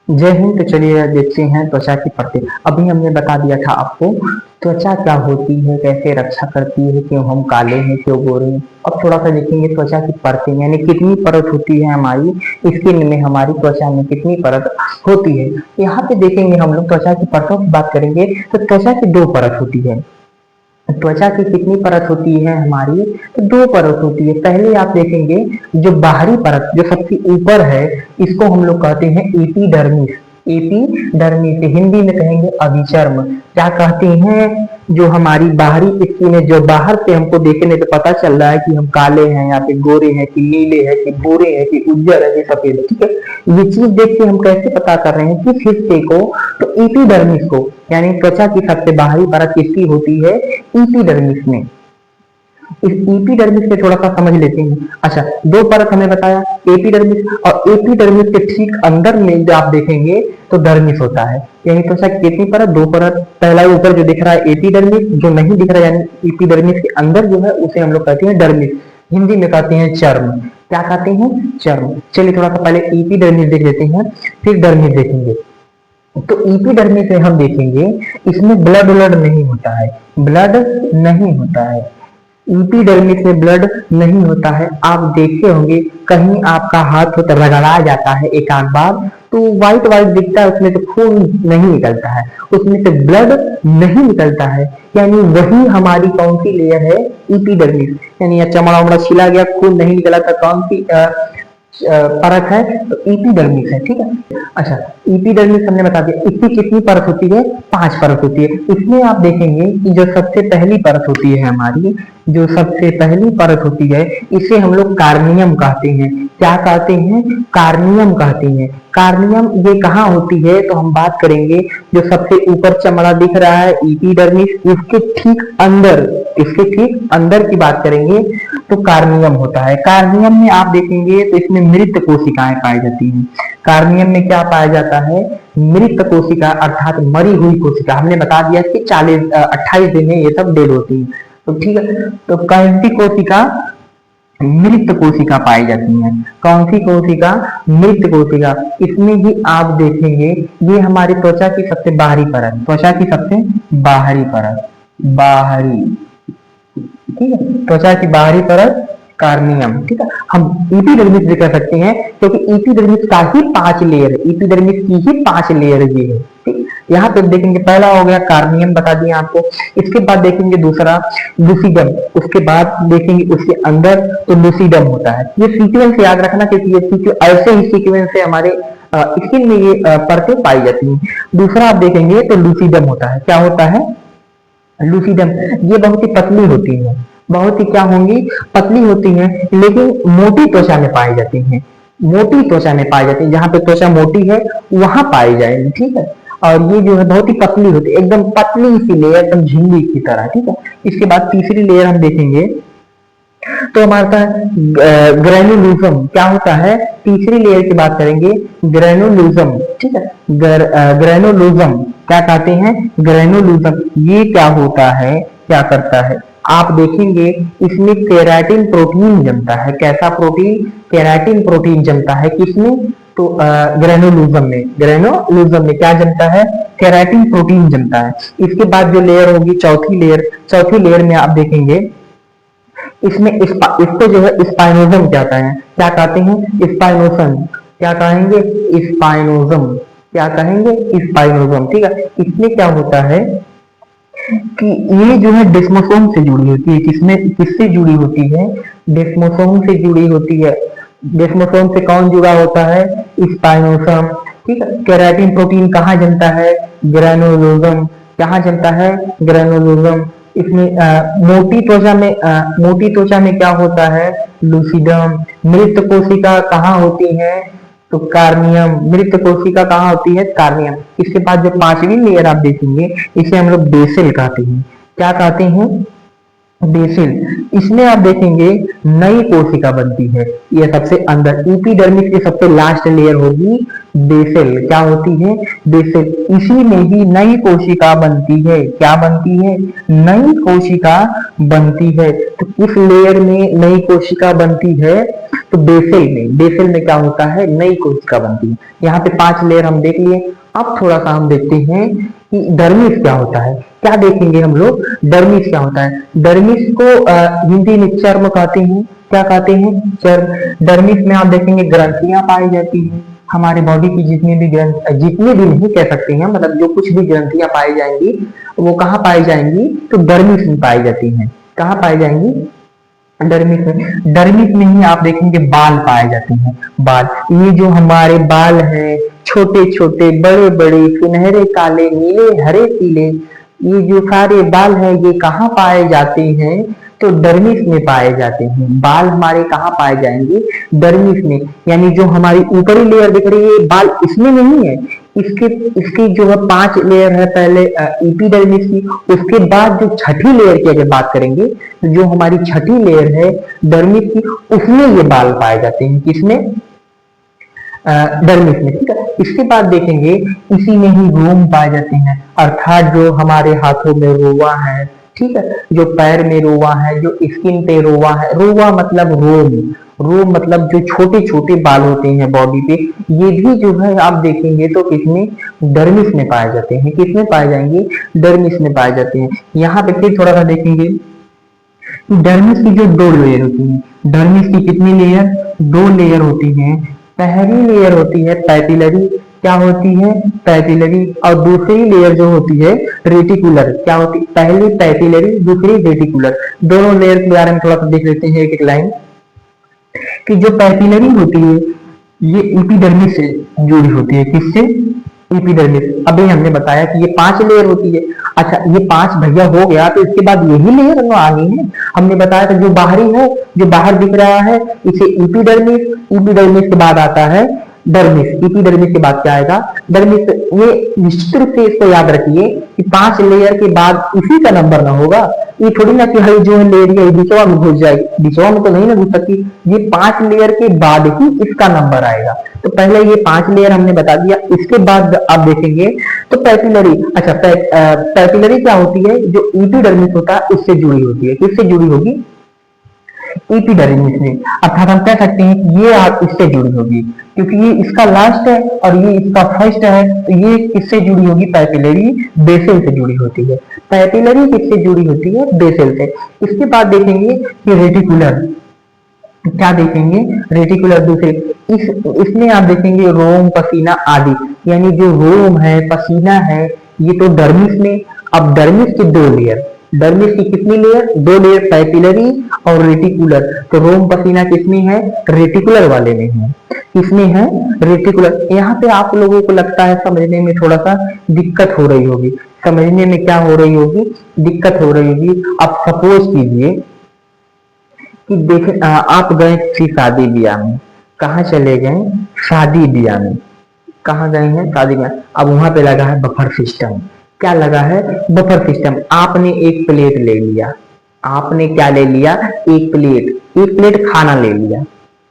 जय हिंद। तो चलिए देखते हैं त्वचा की परतें। अभी हमने बता दिया था आपको त्वचा क्या होती है, कैसे रक्षा करती है, क्यों हम काले हैं, क्यों गोरे हैं। अब थोड़ा सा देखेंगे त्वचा की परतें, यानी कितनी परत होती है हमारी स्किन में, हमारी त्वचा में कितनी परत होती है। यहाँ पे देखेंगे हम लोग त्वचा की परतों की बात करेंगे तो त्वचा की दो परत होती है। त्वचा की कितनी परत होती है हमारी, तो दो परत होती है। पहले आप देखेंगे जो बाहरी परत जो सबसे ऊपर है, इसको हम लोग कहते हैं एपिडर्मिस। एपिडर्मिस हिंदी में कहेंगे अभिचर्म। क्या कहते हैं, जो हमारी बाहरी स्किन है, जो बाहर से हमको देखने पे पता चल रहा है कि हम काले हैं या फिर गोरे हैं कि नीले हैं कि भूरे हैं कि उज्जर है कि सफेद है, ठीक है। ये चीज देख के हम कैसे पता कर रहे हैं, किस हिस्से को, तो एपिडर्मिस को, यानी त्वचा की सबसे बाहरी परत किसकी होती है, एपिडर्मिस में। इस एपिडर्मिस से थोड़ा सा समझ लेते हैं। अच्छा, दो परत हमें बताया, एपिडर्मिस, और एपिडर्मिस के ठीक अंदर में जो आप देखेंगे तो डर्मिस होता है। यानी त्वचा की कितनी परत, दो परत। पहला ऊपर जो दिख रहा है एपिडर्मिस, जो नहीं दिख रहा है यानी एपिडर्मिस के अंदर जो है उसे हम लोग कहते हैं डर्मिस। हिंदी में कहते हैं चर्म। क्या कहते हैं, चर्म। चलिए थोड़ा सा पहले एपिडर्मिस देख लेते हैं, फिर डर्मिस देखेंगे। तो एपिडर्मिस में हम देखेंगे इसमें ब्लड ब्लड नहीं होता है, ब्लड नहीं होता है। एपिडर्मिस में ब्लड नहीं होता है। आप देखे होंगे कहीं आपका हाथ होता रगड़ा जाता है एक आध बार, तो व्हाइट व्हाइट दिखता है, उसमें से खून नहीं निकलता है, उसमें से ब्लड नहीं निकलता है। यानी वही हमारी कौन सी लेयर है, एपिडर्मिस। यानी या चमड़ा उमड़ा छिला गया, खून नहीं निकला था, कौन सी परत है, तो एपिडर्मिस है, ठीक है। अच्छा, एपिडर्मिस हमने बता दिया। इसकी कितनी परत होती है, 5 परत होती है। इसमें आप देखेंगे कि जो सबसे पहली परत होती है हमारी, जो सबसे पहली परत होती है, इसे हम लोग कार्नियम कहते हैं। क्या कहते हैं, कार्नियम कहते हैं। कार्नियम ये कहाँ होती है, तो हम बात करेंगे जो सबसे ऊपर चमड़ा दिख रहा है एपिडर्मिस, इसके ठीक अंदर, इसके ठीक अंदर की बात करेंगे तो कार्नियम होता है। कार्नियम में आप देखेंगे तो इसमें मृत कोशिकाएं पाई जाती हैं। कार्नियम में क्या पाया जाता है, मृत कोशिका, अर्थात मरी हुई कोशिका। हमने बता दिया कि 28 दिन में ये सब डेड होती है, तो ठीक है। तो कौन सी कोशिका, मृत कोशिका पाई जाती है। कौन सी कोशिका, मृत कोशिका। इसमें ही आप देखेंगे ये हमारी त्वचा की सबसे बाहरी परत, त्वचा की सबसे बाहरी परत, बाहरी, ठीक है, त्वचा की बाहरी परत कार्नियम, ठीक है। हम एपिडर्मिस भी कह सकते हैं क्योंकि एपिडर्मिस का ही 5 लेयर है, एपिडर्मिस की ही 5 लेयर ये है, ठीक। यहाँ पे देखेंगे पहला हो गया कार्नियम, बता दिया आपको। इसके बाद देखेंगे दूसरा लूसीडम, उसके बाद देखेंगे उसके अंदर तो लूसीडम होता है। ये सीक्वेंस याद रखना क्योंकि ये ऐसे ही सीक्वेंस से हमारे स्किन में ये परतें पाई जाती हैं। दूसरा आप देखेंगे तो लूसीडम होता है। क्या होता है, लूसीडम। ये बहुत ही पतली होती है, बहुत ही क्या होंगी, पतली होती है, लेकिन मोटी त्वचा में पाई जाती है, मोटी त्वचा में पाई जाती है। जहां पे त्वचा मोटी है वहां पाई जाएगी, ठीक है। और ये जो है बहुत ही पतली होती है, एकदम पतली सी लेयर, एकदम झिल्ली की तरह, ठीक है। इसके बाद तीसरी लेयर हम देखेंगे तो हमारे पास ग्रेनुलुजम। क्या होता है, तीसरी लेयर की बात करेंगे, ग्रेनुलुजम, ठीक है। ग्रेनुलुजम क्या कहते हैं, ग्रेनुलुजम। ये क्या होता है, क्या करता है, आप देखेंगे इसमें केराटिन प्रोटीन जमता है। कैसा प्रोटीन, केराटिन प्रोटीन जमता है किसमें, तो ग्रेनुलुजम में। ग्रेनुलुजम में क्या जमता है, केराटिन प्रोटीन जमता है। इसके बाद जो लेयर होगी चौथी लेयर, चौथी लेयर में आप देखेंगे इसमें इसको जो है स्पाइनोजम कहते हैं। क्या कहते हैं, स्पाइनोजम। क्या कहेंगे, स्पाइनोजम। क्या कहेंगे, स्पाइनोजम, ठीक है। इसमें क्या होता है कि ये जो है डेस्मोसोम से जुड़ी होती है। किसमें, किससे जुड़ी होती है, डेस्मोसोम से जुड़ी होती है। डेस्मोसोम से कौन जुड़ा होता है, स्पाइनोसम, ठीक है। केराटिन प्रोटीन कहाँ जमता है, ग्रेनुलोजम। कहाँ जमता है, ग्रेनुलोजम। इसमें मोटी त्वचा में मोटी त्वचा में क्या होता है, लूसीडम। मृत कोशिका कहाँ होती है, तो कार्नियम। मृत कोशिका कहाँ होती है, कार्नियम। इसके बाद जो 5वीं लेयर आप देखेंगे इसे हम लोग बेसिल कहते हैं। क्या कहते हैं, बेसिल। इसमें आप देखेंगे नई कोशिका बनती है, ये सबसे अंदर। एपिडर्मिस की सबसे लास्ट लेयर होगी बेसिल। क्या होती है, बेसिल। इसी में ही नई कोशिका बनती है। क्या बनती है, नई कोशिका बनती है। तो इस लेयर में नई कोशिका बनती है, तो बेसल में क्या होता है, नई कोशिका बनती है। यहाँ पे 5 लेयर हम देख लिए। अब थोड़ा सा हम देखते हैं कि डर्मिस क्या होता है। क्या देखेंगे हम लोग, डर्मिस क्या होता है। डर्मिस को हिंदी में चर्म कहते हैं। क्या कहते हैं, चर्म। डर्मिस में आप देखेंगे ग्रंथियां पाई जाती हैं। हमारे बॉडी की जितनी भी नहीं कह सकते हैं, मतलब जो कुछ भी ग्रंथियां पाई जाएंगी वो कहाँ पाई जाएंगी, तो डर्मिस में पाई जाती हैं। कहाँ पाई जाएंगी, डर्मिस में ही आप देखेंगे बाल पाए जाते हैं। बाल, ये जो हमारे बाल हैं, छोटे छोटे बड़े बड़े सुनहरे काले नीले हरे पीले, ये जो सारे बाल हैं ये कहाँ पाए जाते हैं, तो डर्मिस में पाए जाते हैं। बाल हमारे कहाँ पाए जाएंगे, डर्मिस में। यानी जो हमारी ऊपरी लेयर दिख रही है बाल इसमें नहीं है, इसके इसकी जो है 5 लेयर है पहले एपिडर्मिस की। उसके बाद जो छठी लेयर की अगर बात करेंगे, तो जो हमारी छठी लेयर है डर्मिस की, उसमें ये बाल पाए जाते हैं। किसमें, डर्मिस में। ठीक है, इसके बाद देखेंगे इसी में ही रोम पाए जाते हैं, अर्थात जो हमारे हाथों में रोवा है, ठीक है, जो पैर में रोवा है, जो स्किन पे रोवा है। रोवा मतलब रोम, रोम मतलब जो छोटे छोटे बाल होते हैं बॉडी पे, ये भी जो है आप देखेंगे तो किसमें, डर्मिस में पाए जाते हैं। किसमें पाए जाएंगे, डर्मिस में पाए जाते हैं। यहाँ पे फिर थोड़ा सा देखेंगे, डर्मिस की जो 2 लेयर होती है, डर्मिस की कितनी लेयर, 2 लेयर होती है। पहली लेयर होती है पैपिलरी, क्या होती है, पैपिलरी। और दूसरी लेयर जो होती है रेटिकुलर, क्या होती है, पहली पैपिलरी दूसरी रेटिकुलर। दोनों लेयर के बारे में थोड़ा सा देख लेते हैं एक एक लाइन, कि जो पैपिलरी होती है ये एपिडर्मिस से जुड़ी होती है। किससे, एपिडर्मिस। अभी हमने बताया कि ये 5 लेयर होती है। अच्छा, ये 5 भैया हो गया, तो इसके बाद यही लेयर आनी है। हमने बताया था जो बाहरी है, जो बाहर दिख रहा है इसे एपिडर्मिस, एपिडर्मिस के बाद आता है डर्मिस, एपिडर्मिस के बाद क्या आएगा, डर्मिस। ये निश्चित रूप से इसको याद रखिए कि 5 लेयर के बाद इसी का नंबर ना होगा। ये थोड़ी ना कि हरी जो है लेयर है बीचवा में घुस जाएगी, बीचवा में तो नहीं ना घुस सकती। ये 5 लेयर के बाद ही इसका नंबर आएगा। तो पहले ये 5 लेयर हमने बता दिया, इसके बाद आप देखेंगे तो पैपिलरी। अच्छा, पैपिलरी क्या होती है, जो एपिडर्मिस होता है उससे जुड़ी होती है। किससे जुड़ी होगी, एपिडर्मिस में। अर्थात हम कह सकते हैं कि ये आप इससे जुड़ी होगी, क्योंकि ये इसका लास्ट है और ये इसका फर्स्ट है, तो ये किससे जुड़ी होगी, पैपिलरी बेसल से जुड़ी होती है। पैपिलरी किससे जुड़ी होती है, बेसल से। इसके बाद देखेंगे कि रेटिकुलर, क्या देखेंगे, रेटिकुलर दूसरे। इसमें आप देखेंगे रोम पसीना आदि, यानी जो रोम है पसीना है ये तो डर्मिस में। अब डर्मिस की 2 लेयर, डर्मिस की कितनी लेयर, 2 लेयर, पैपिलरी और रेटिकुलर। तो रोम पसीना किसमें है, रेटिकुलर वाले में है। किसमें है, रेटिकुलर। यहाँ पे आप लोगों को लगता है समझने में थोड़ा सा दिक्कत हो रही होगी, समझने में क्या हो रही होगी, दिक्कत हो रही होगी। आप सपोज कीजिए कि देखें आप गए किसी शादी ब्याह में, कहाँ चले गए, शादी ब्याह में, कहाँ गए हैं, शादी ब्याह। अब वहां पे लगा है बफर सिस्टम। क्या लगा है, बफर सिस्टम। आपने एक प्लेट ले लिया, आपने क्या ले लिया, एक प्लेट खाना ले लिया।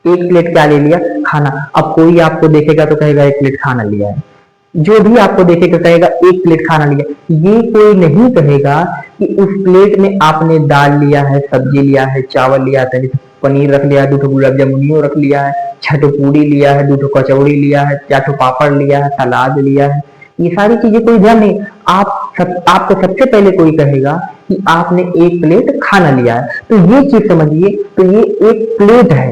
एक प्लेट क्या ले लिया, खाना। अब कोई आपको देखेगा तो कहेगा एक प्लेट खाना लिया है, जो भी आपको देखेगा कहेगा एक प्लेट खाना लिया। ये कोई नहीं कहेगा कि उस प्लेट में आपने दाल लिया है, सब्जी लिया है, चावल लिया है, पनीर रख लिया है, 2 गुलाब जामुनियो रख लिया है, 6 पूड़ी लिया है, 2 कचौड़ी लिया है, 4 पापड़ लिया है, सलाद लिया है। ये सारी चीजें कोई ध्यान नहीं। आपको सबसे पहले कोई कहेगा कि आपने एक प्लेट खाना लिया है, तो ये चीज समझिए। तो ये एक प्लेट है,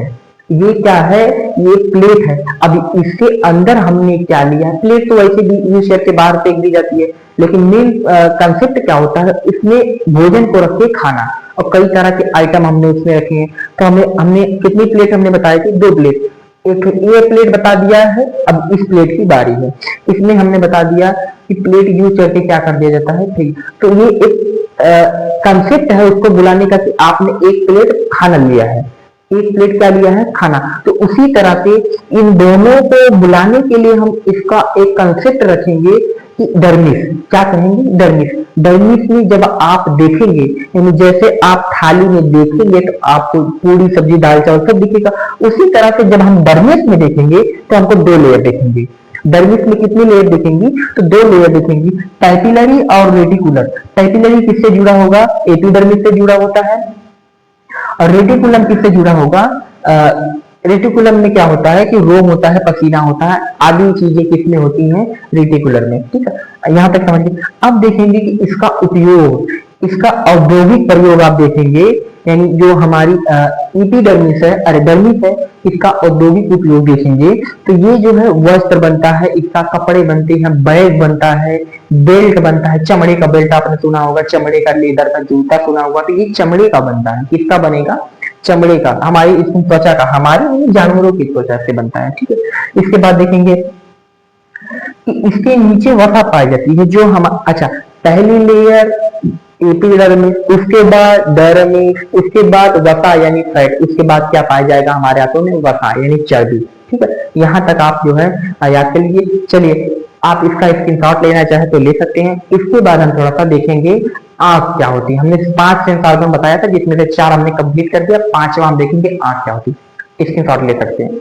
ये क्या है, ये प्लेट है। अब इसके अंदर हमने क्या लिया, प्लेट तो वैसे भी यू शेप के बाहर फेंक दी जाती है, लेकिन मेन कंसेप्ट क्या होता है, इसमें भोजन को रख के खाना, और कई तरह के आइटम हमने उसमें रखे हैं। तो हमने कितनी प्लेट हमने बताई थी, 2 प्लेट। एक ये प्लेट बता दिया है, अब इस प्लेट की बारी है। इसमें हमने बता दिया कि प्लेट यूज करके क्या कर दिया जाता है, ठीक। तो ये एक कंसेप्ट है उसको बुलाने का कि आपने एक प्लेट खाना लिया है, एक प्लेट क्या लिया है, खाना। तो उसी तरह से इन दोनों को बुलाने के लिए हम इसका एक कंसेप्ट रखेंगे कि डर्मिस, क्या कहेंगे, डर्मिस। डर्मिस में जब आप देखेंगे, यानी जैसे आप थाली में देखेंगे तो आपको पूरी सब्जी दाल चावल सब दिखेगा, उसी तरह से जब हम डर्मिस में देखेंगे तो हमको 2 लेयर देखेंगे। डर्मिस में कितनी लेयर दिखेंगी, तो 2 लेयर दिखेंगी, पैपिलरी और रेटिकुलर। पैपिलरी किससे जुड़ा होगा, एपिडर्मिस से जुड़ा होता है, और रेटिकुलम किससे जुड़ा होगा, रेटिकुलम में क्या होता है कि रोम होता है, पसीना होता है, आदि चीजें किसमें होती हैं, रेटिकुलर में। ठीक है, यहाँ तक समझिए। अब देखेंगे कि इसका उपयोग, इसका औद्योगिक प्रयोग आप देखेंगे, यानी जो हमारी एपिडर्मिस है, एपिडर्मिस है, इसका औद्योगिक उपयोग देखेंगे तो ये जो है वस्त्र बनता है, इसका कपड़े बनते हैं, बैग बनता है, बेल्ट बनता है, चमड़े का बेल्ट आपने सुना होगा, चमड़े का लेदर का जूता सुना होगा, तो ये चमड़े का बनता है। किसका बनेगा, चमड़े का, हमारी इसमें त्वचा का, हमारे जानवरों की त्वचा से बनता है। ठीक है, इसके बाद देखेंगे कि इसके नीचे वसा पाई जाती है, जो हम, अच्छा, पहली लेयर एपिडर्मिस, उसके बाद डर्मिस, उसके बाद वसा यानी फैट, उसके बाद क्या पाया जाएगा हमारे हाथों में, वसा यानी चर्बी। ठीक है, यहाँ तक आप जो है याद कर लीजिए। चलिए, आप इसका स्क्रीनशॉट लेना चाहे तो ले सकते हैं। इसके बाद हम थोड़ा सा देखेंगे आंख क्या होती है। हमने 5 सेंस ऑर्गन बताया था, जिसमें से 4 हमने कंप्लीट कर दिया, 5वां हम देखेंगे आंख क्या होती है। स्क्रीनशॉट ले सकते हैं।